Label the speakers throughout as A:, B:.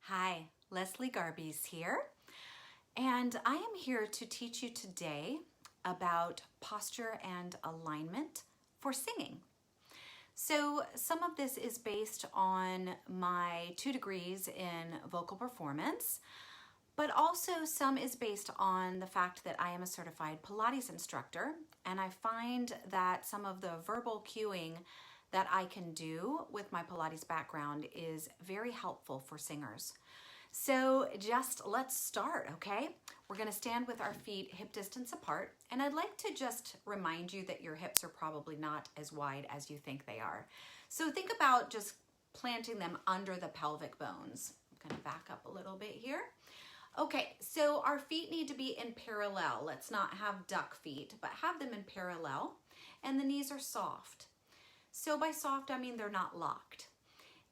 A: Hi, Leslie Garbis here, and I am here to teach you today about posture and alignment for singing. So some of this is based on my 2 degrees in vocal performance, but also some is based on the fact that I am a certified Pilates instructor, and I find that some of the verbal cueing that I can do with my Pilates background is very helpful for singers. So just let's start, okay? We're gonna stand with our feet hip distance apart, and I'd like to just remind you that your hips are probably not as wide as you think they are. So think about just planting them under the pelvic bones. I'm gonna back up a little bit here. Okay, so our feet need to be in parallel. Let's not have duck feet, but have them in parallel, and the knees are soft. So by soft, I mean they're not locked.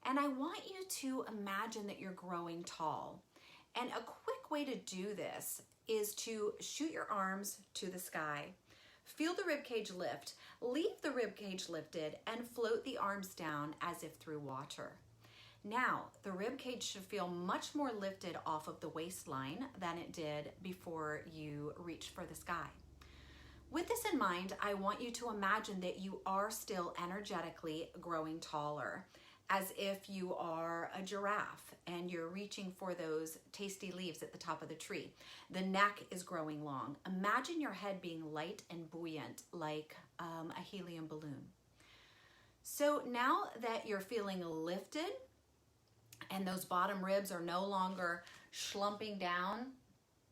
A: And I want you to imagine that you're growing tall. And a quick way to do this is to shoot your arms to the sky. Feel the ribcage lift. Leave the ribcage lifted and float the arms down as if through water. Now, the ribcage should feel much more lifted off of the waistline than it did before you reached for the sky. With this in mind, I want you to imagine that you are still energetically growing taller, as if you are a giraffe and you're reaching for those tasty leaves at the top of the tree. The neck is growing long. Imagine your head being light and buoyant like a helium balloon. So now that you're feeling lifted and those bottom ribs are no longer slumping down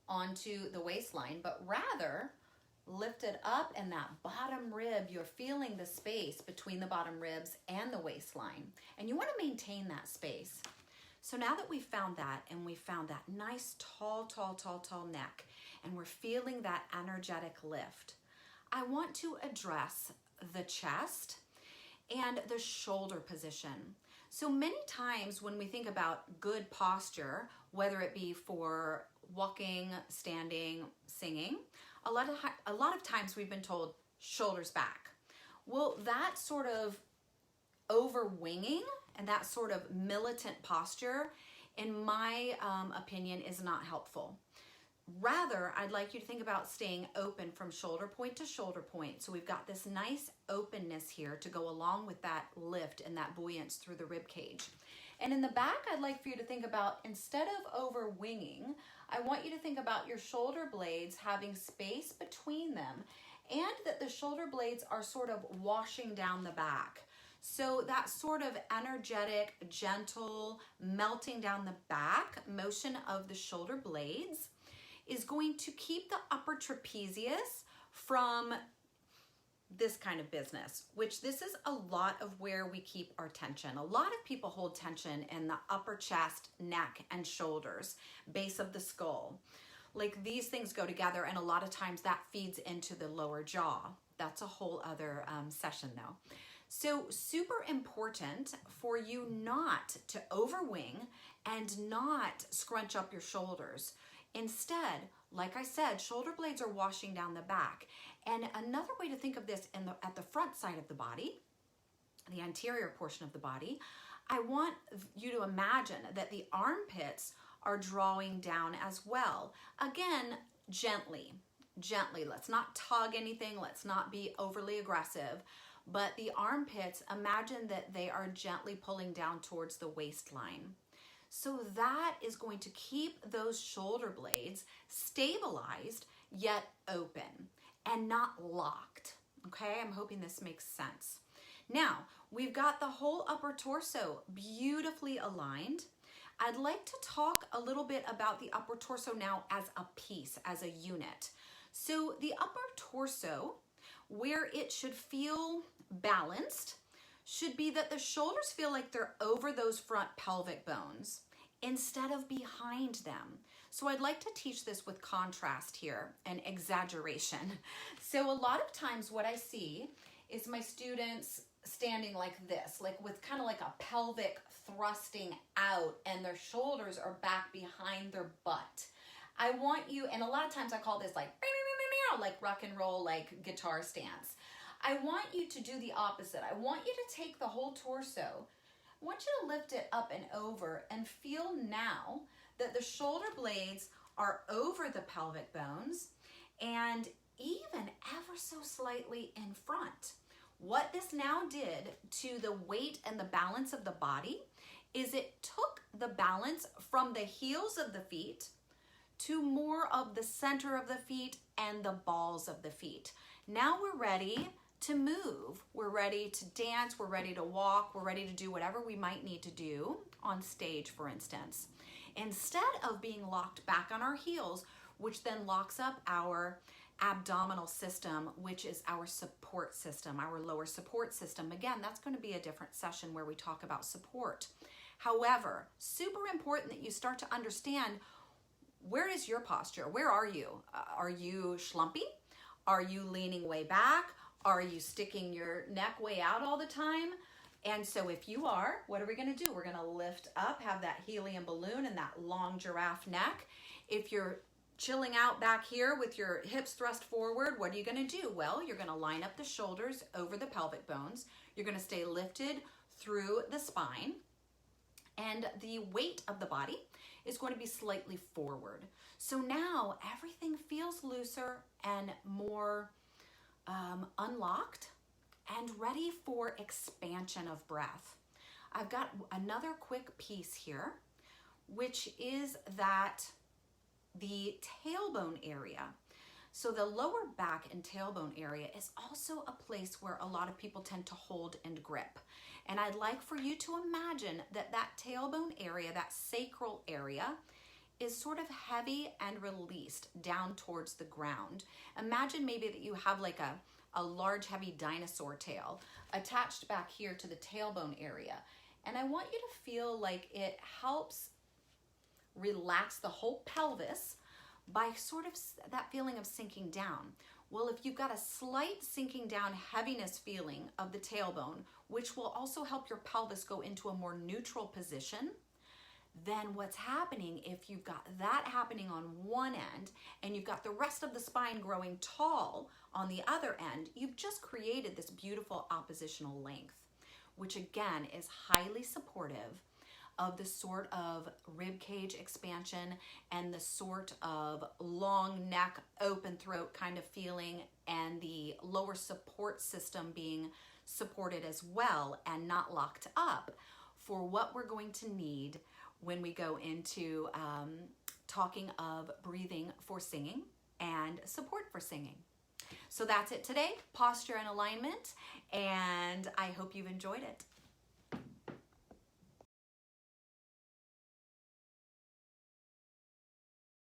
A: onto the waistline, but rather lifted up, and that bottom rib, you're feeling the space between the bottom ribs and the waistline, and you want to maintain that space. So now that we've found that, and we found that nice tall neck, and we're feeling that energetic lift, I want to address the chest and the shoulder position. So many times when we think about good posture, whether it be for walking, standing, singing, a lot of times we've been told shoulders back. Well, that sort of overwinging and that sort of militant posture, in my opinion, is not helpful. Rather, I'd like you to think about staying open from shoulder point to shoulder point. So we've got this nice openness here to go along with that lift and that buoyance through the rib cage. And in the back, I'd like for you to think about, instead of overwinging, I want you to think about your shoulder blades having space between them, and that the shoulder blades are sort of washing down the back. So that sort of energetic, gentle, melting down the back motion of the shoulder blades is going to keep the upper trapezius from this kind of business, which this is a lot of where we keep our tension. A lot of people hold tension in the upper chest, neck, and shoulders, base of the skull. Like, these things go together, and a lot of times that feeds into the lower jaw. That's a whole other session though. So super important for you not to overwing and not scrunch up your shoulders. Instead, like I said, shoulder blades are washing down the back. And another way to think of this at the front side of the body, the anterior portion of the body, I want you to imagine that the armpits are drawing down as well. Again, gently. Let's not tug anything. Let's not be overly aggressive. But the armpits, imagine that they are gently pulling down towards the waistline. So that is going to keep those shoulder blades stabilized yet open and not locked. Okay, I'm hoping this makes sense. Now, we've got the whole upper torso beautifully aligned. I'd like to talk a little bit about the upper torso now as a piece, as a unit. So the upper torso, where it should feel balanced, should be that the shoulders feel like they're over those front pelvic bones instead of behind them. So I'd like to teach this with contrast here and exaggeration. So a lot of times what I see is my students standing like this, like with kind of like a pelvic thrusting out, and their shoulders are back behind their butt. I want you, and a lot of times I call this like rock and roll, like guitar stance. I want you to do the opposite. I want you to take the whole torso, I want you to lift it up and over and feel now that the shoulder blades are over the pelvic bones and even ever so slightly in front. What this now did to the weight and the balance of the body is it took the balance from the heels of the feet to more of the center of the feet and the balls of the feet. Now we're ready to move. We're ready to dance. We're ready to walk. We're ready to do whatever we might need to do on stage, for instance. Instead of being locked back on our heels, which then locks up our abdominal system, which is our support system, our lower support system. Again, that's going to be a different session where we talk about support. However, super important that you start to understand, where is your posture? Where are you? Are you schlumpy? Are you leaning way back? Are you sticking your neck way out all the time? And so if you are, what are we going to do? We're going to lift up, have that helium balloon and that long giraffe neck. If you're chilling out back here with your hips thrust forward, what are you going to do? Well, you're going to line up the shoulders over the pelvic bones. You're going to stay lifted through the spine. And the weight of the body is going to be slightly forward. So now everything feels looser and more unlocked and ready for expansion of breath. I've got another quick piece here, which is that the tailbone area. So the lower back and tailbone area is also a place where a lot of people tend to hold and grip. And I'd like for you to imagine that that tailbone area, that sacral area, is sort of heavy and released down towards the ground. Imagine maybe that you have like a large heavy dinosaur tail attached back here to the tailbone area. And I want you to feel like it helps relax the whole pelvis by sort of that feeling of sinking down. Well, if you've got a slight sinking down heaviness feeling of the tailbone, which will also help your pelvis go into a more neutral position, then what's happening, if you've got that happening on one end and you've got the rest of the spine growing tall on the other end, you've just created this beautiful oppositional length, which again is highly supportive of the sort of rib cage expansion and the sort of long neck, open throat kind of feeling, and the lower support system being supported as well and not locked up for what we're going to need when we go into talking of breathing for singing and support for singing. So that's it today, posture and alignment, and I hope you've enjoyed it.